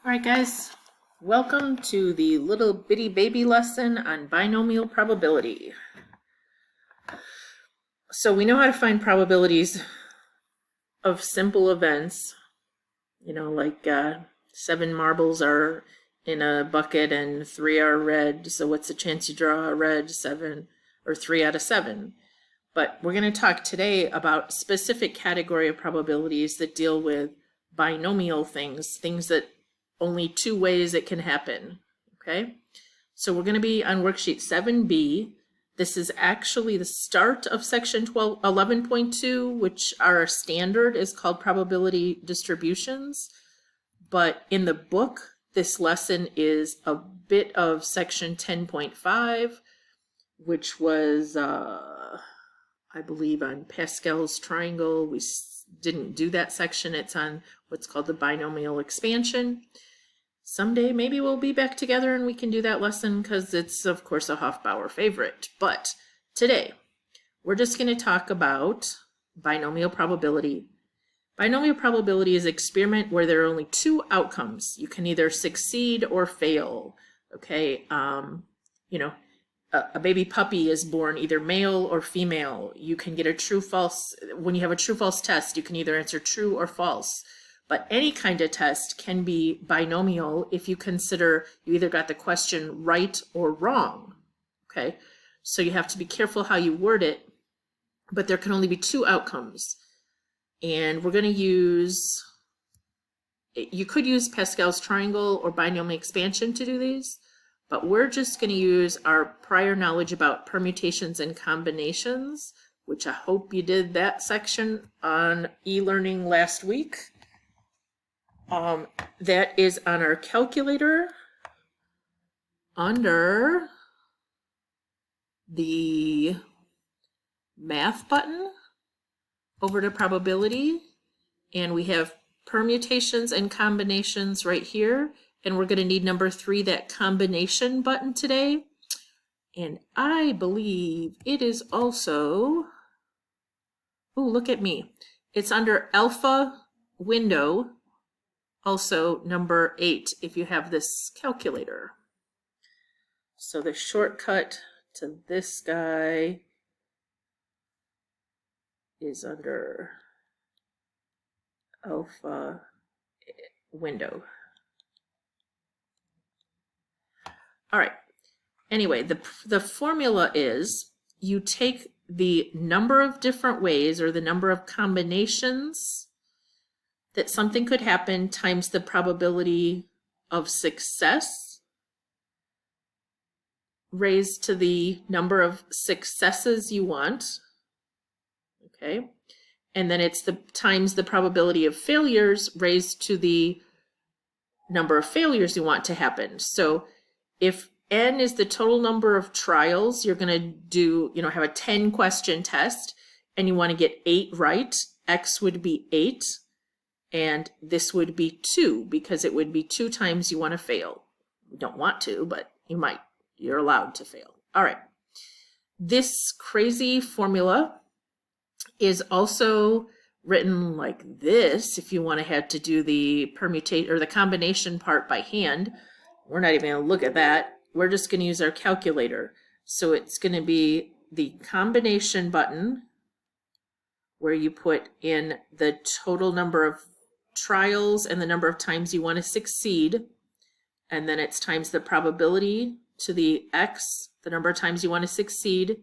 All right, guys, welcome to the little bitty baby lesson on binomial probability. So we know how to find probabilities of simple events, like 7 marbles are in a bucket and 3 are red. So what's the chance you draw a red 7 or 3 out of 7? But we're going to talk today about specific category of probabilities that deal with binomial things that only 2 ways it can happen. Okay, so we're going to be on worksheet 7B. This is actually the start of section 11.2, which our standard is called probability distributions. But in the book, this lesson is a bit of section 10.5, which was, I believe, on Pascal's triangle. We didn't do that section. It's on what's called the binomial expansion. Someday maybe we'll be back together and we can do that lesson because it's, of course, a Hofbauer favorite. But today, we're just going to talk about binomial probability. Binomial probability is an experiment where there are only 2 outcomes. You can either succeed or fail. Okay, a baby puppy is born either male or female. You can get a true-false. When you have a true-false test, you can either answer true or false. But any kind of test can be binomial if you consider you either got the question right or wrong. Okay, so you have to be careful how you word it, but there can only be 2 outcomes. And we're going to use, you could use Pascal's triangle or binomial expansion to do these, but we're just going to use our prior knowledge about permutations and combinations, which I hope you did that section on e-learning last week. That is on our calculator under the math button over to probability, and we have permutations and combinations right here, and we're going to need number 3, that combination button today. And I believe it is also, oh, look at me, it's under alpha window, also number 8 if you have this calculator. So the shortcut to this guy is under alpha window. All right, anyway, the formula is you take the number of different ways or the number of combinations that something could happen times the probability of success raised to the number of successes you want. Okay, and then it's the times the probability of failures raised to the number of failures you want to happen. So if n is the total number of trials, you're going to do, have a 10 question test and you want to get 8 right, x would be 8. And this would be 2 because it would be 2 times you want to fail. You don't want to, but you might. You're allowed to fail. All right. This crazy formula is also written like this if you want to have to do the permutation or the combination part by hand. We're not even going to look at that. We're just going to use our calculator. So it's going to be the combination button where you put in the total number of trials and the number of times you want to succeed, and then it's times the probability to the x, the number of times you want to succeed,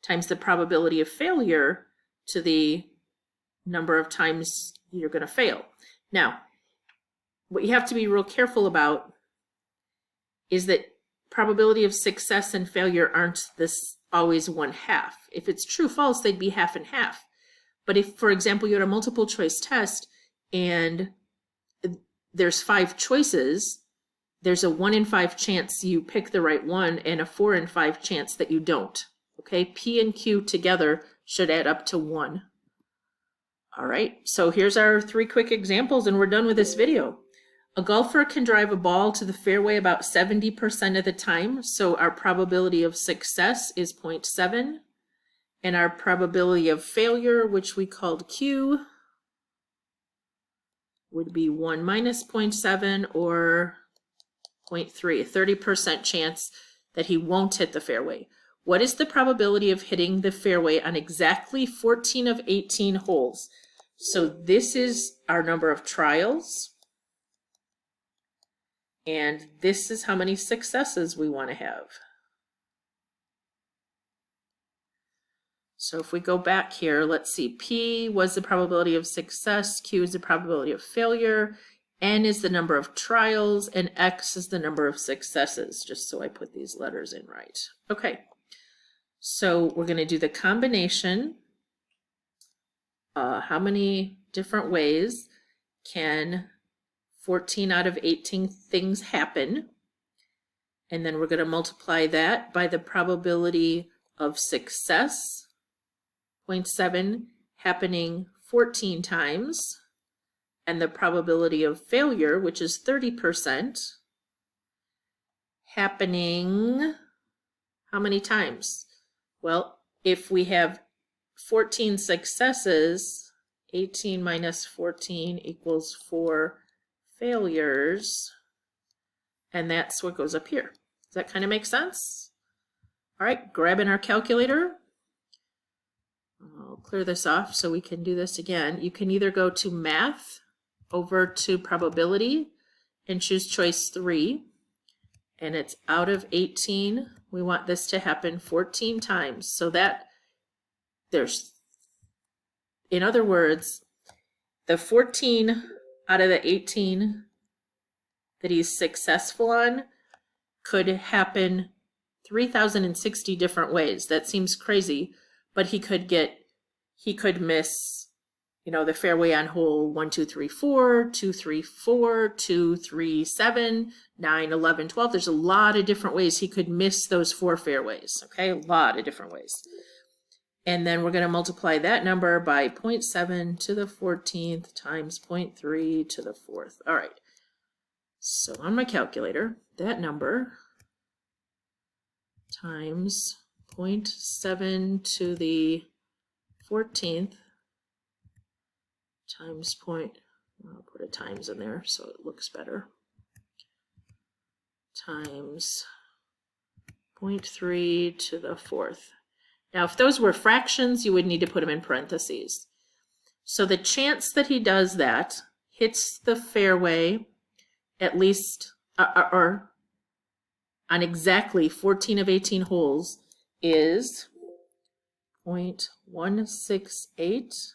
times the probability of failure to the number of times you're going to fail. Now, what you have to be real careful about is that probability of success and failure aren't this always 1/2. If it's true false, they'd be half and half. But if, for example, you had a multiple choice test and there's 5 choices, there's a 1 in 5 chance you pick the right one and a 4 in 5 chance that you don't. Okay, P and Q together should add up to 1. All right, so here's our 3 quick examples and we're done with this video. A golfer can drive a ball to the fairway about 70% of the time, so our probability of success is 0.7, and our probability of failure, which we called Q, would be 1 minus 0.7 or 0.3, a 30% chance that he won't hit the fairway. What is the probability of hitting the fairway on exactly 14 of 18 holes? So this is our number of trials, and this is how many successes we want to have. So if we go back here, let's see, P was the probability of success, Q is the probability of failure, N is the number of trials, and X is the number of successes, just so I put these letters in right. Okay, so we're going to do the combination. How many different ways can 14 out of 18 things happen? And then we're going to multiply that by the probability of success, 0.7 happening 14 times, and the probability of failure, which is 30%, happening how many times? Well, if we have 14 successes, 18 minus 14 equals 4 failures, and that's what goes up here. Does that kind of make sense? All right, grabbing our calculator. I'll clear this off so we can do this again. You can either go to math, over to probability, and choose choice 3. And it's out of 18. We want this to happen 14 times. So that there's, in other words, the 14 out of the 18 that he's successful on could happen 3,060 different ways. That seems crazy, but he could miss, you know, the fairway on hole 1, 2, 3, 4, 2, 3, 4, 2, 3, 7, 9, 11, 12. There's a lot of different ways he could miss those 4 fairways. Okay, a lot of different ways. And then we're going to multiply that number by 0.7 to the 14th times 0.3 to the 4th. All right. So on my calculator, that number times 0.7 to the 14th times I'll put a times in there so it looks better, times 0.3 to the 4th. Now, if those were fractions, you would need to put them in parentheses. So the chance that he does that, hits the fairway at least, or on exactly 14 of 18 holes, is 0.168,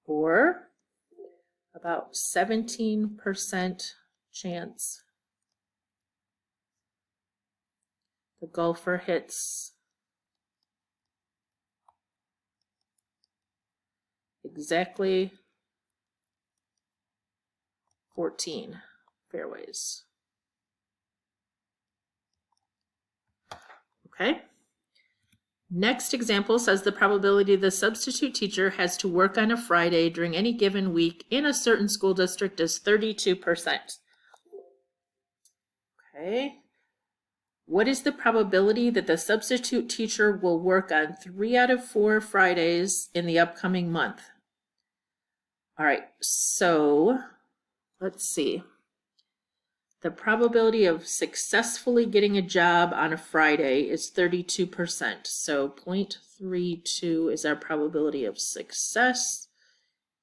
or about 17% chance the golfer hits exactly 14 fairways. Okay. Next example says the probability the substitute teacher has to work on a Friday during any given week in a certain school district is 32%. Okay. What is the probability that the substitute teacher will work on 3 out of 4 Fridays in the upcoming month? All right, so let's see. The probability of successfully getting a job on a Friday is 32%. So 0.32 is our probability of success.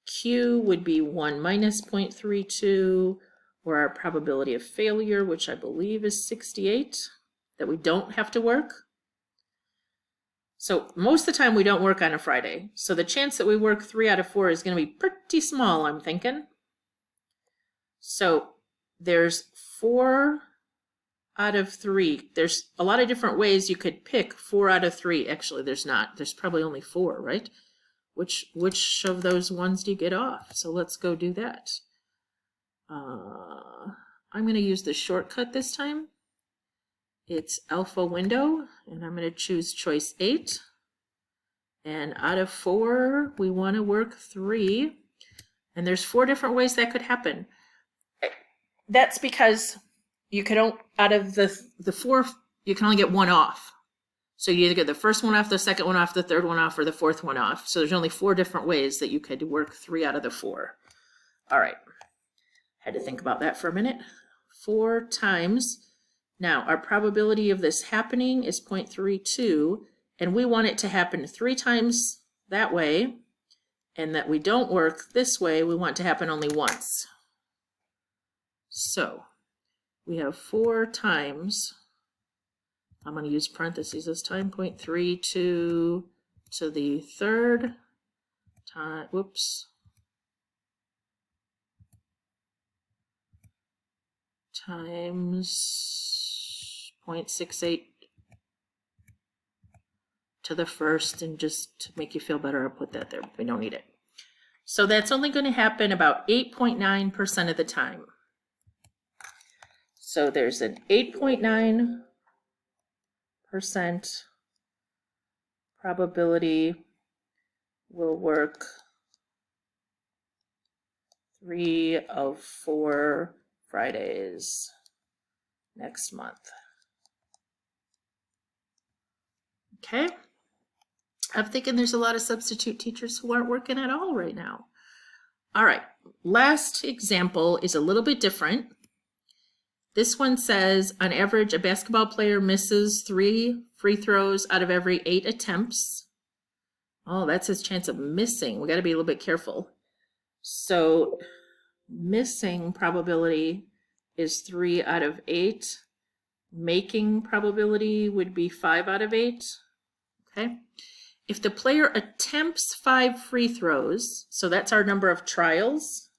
Q would be 1 minus 0.32, or our probability of failure, which I believe is 68, that we don't have to work. So most of the time we don't work on a Friday. So the chance that we work 3 out of 4 is going to be pretty small, I'm thinking. So there's 4 out of 3. There's a lot of different ways you could pick 4 out of 3. Actually, there's not. There's probably only 4, right? Which of those ones do you get off? So let's go do that. I'm going to use the shortcut this time. It's alpha window, and I'm going to choose choice 8. And out of 4, we want to work 3. And there's 4 different ways that could happen. That's because you can out of the 4, you can only get 1 off. So you either get the first one off, the second one off, the third one off, or the 4th one off. So there's only 4 different ways that you could work 3 out of the 4. All right. Had to think about that for a minute. 4 times. Now, our probability of this happening is 0.32, and we want it to happen 3 times that way, and that we don't work this way, we want to happen only once. So, we have 4 times, I'm going to use parentheses this time, 0.32 to the third time, whoops, times 0.68 to the first, and just to make you feel better, I'll put that there. We don't need it. So that's only going to happen about 8.9% of the time. So there's an 8.9% probability will work 3 of 4 Fridays next month. Okay. I'm thinking there's a lot of substitute teachers who aren't working at all right now. All right, last example is a little bit different. This one says, on average, a basketball player misses 3 free throws out of every 8 attempts. Oh, that's his chance of missing. We got to be a little bit careful. So missing probability is 3 out of 8. Making probability would be 5 out of 8. Okay. If the player attempts 5 free throws, so that's our number of trials,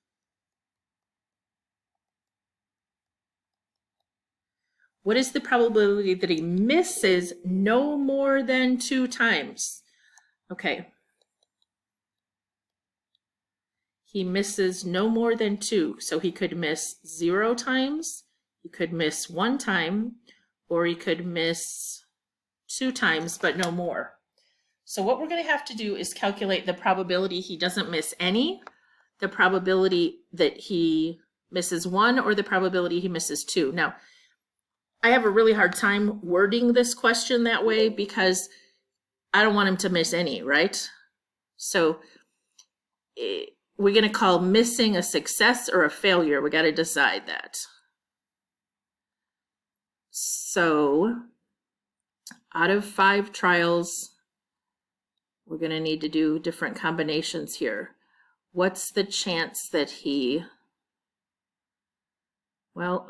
what is the probability that he misses no more than 2 times? Okay. He misses no more than 2, so he could miss 0 times, he could miss 1 time, or he could miss 2 times, but no more. So what we're going to have to do is calculate the probability he doesn't miss any, the probability that he misses 1, or the probability he misses 2. Now, I have a really hard time wording this question that way because I don't want him to miss any, right? So we're going to call missing a success or a failure. We got to decide that. So out of 5 trials, we're going to need to do different combinations here. What's the chance that he, well,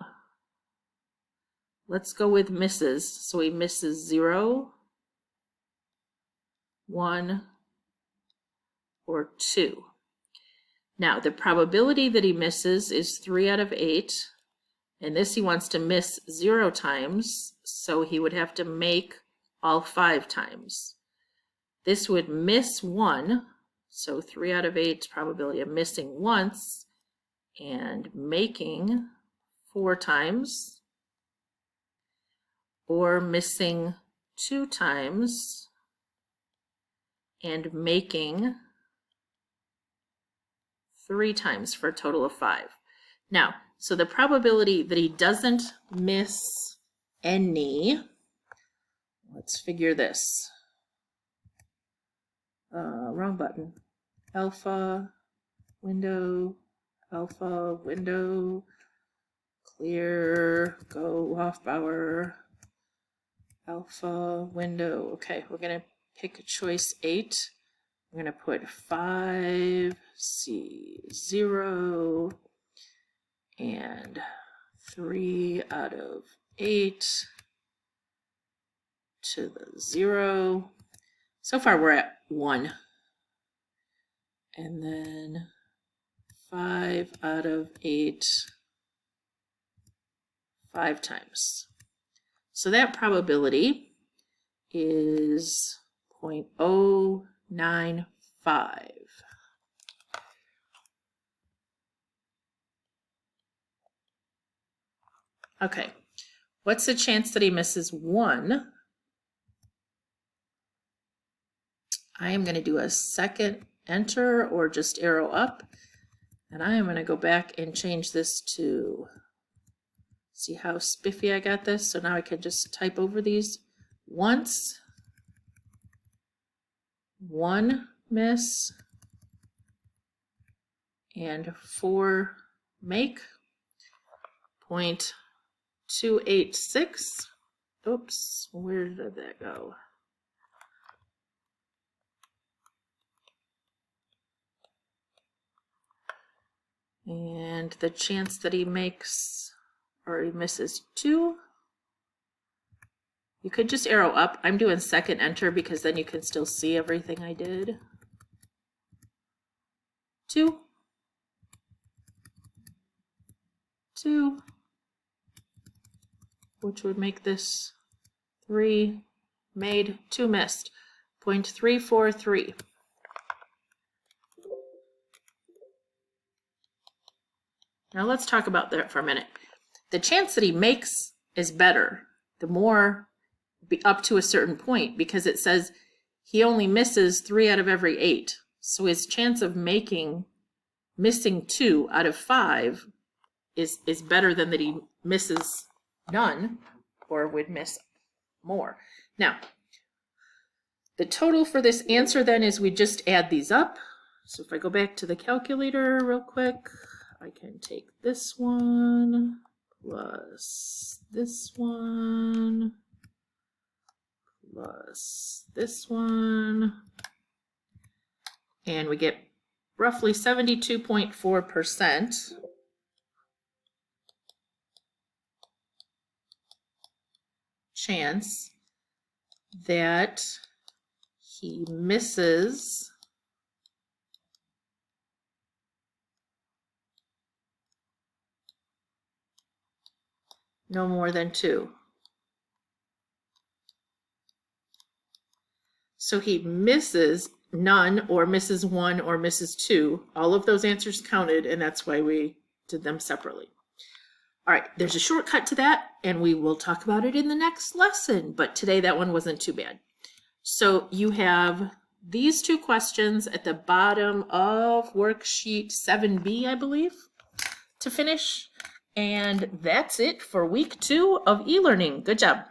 let's go with misses. So he misses 0, 1, or 2. Now, the probability that he misses is 3 out of 8. And this he wants to miss 0 times, so he would have to make all 5 times. This would miss 1, so 3 out of 8 probability of missing once, and making 4 times, or missing 2 times, and making 3 times for a total of 5. Now, so the probability that he doesn't miss any, let's figure this. Wrong button. Alpha, window, clear, go off power, alpha, window. Okay, we're going to pick a choice 8. We're going to put 5, C0, and 3 out of 8 to the 0. So far we're at 1. And then 5 out of 8 5 times. So that probability is 0.095. Okay, what's the chance that he misses 1? I am going to do a second enter or just arrow up, and I am going to go back and change this to, see how spiffy I got this, so now I can just type over these. Once, 1 miss, and 4 make. 0.286. Oops, where did that go? And the chance that he makes or he misses 2. You could just arrow up. I'm doing second enter because then you can still see everything I did. 2. 2. Which would make this 3 made, 2 missed. 0.343. Now let's talk about that for a minute. The chance that he makes is better, the more up to a certain point, because it says he only misses 3 out of every 8. So his chance of missing 2 out of 5 is better than that he misses none or would miss more. Now, the total for this answer then is we just add these up. So if I go back to the calculator real quick, I can take this one plus this one plus this one, and we get roughly 72.4% chance that he misses no more than 2. So he misses none or misses 1 or misses 2. All of those answers counted, and that's why we did them separately. All right, there's a shortcut to that, and we will talk about it in the next lesson, but today that one wasn't too bad. So you have these 2 questions at the bottom of worksheet 7B, I believe, to finish. And that's it for week 2 of e-learning. Good job.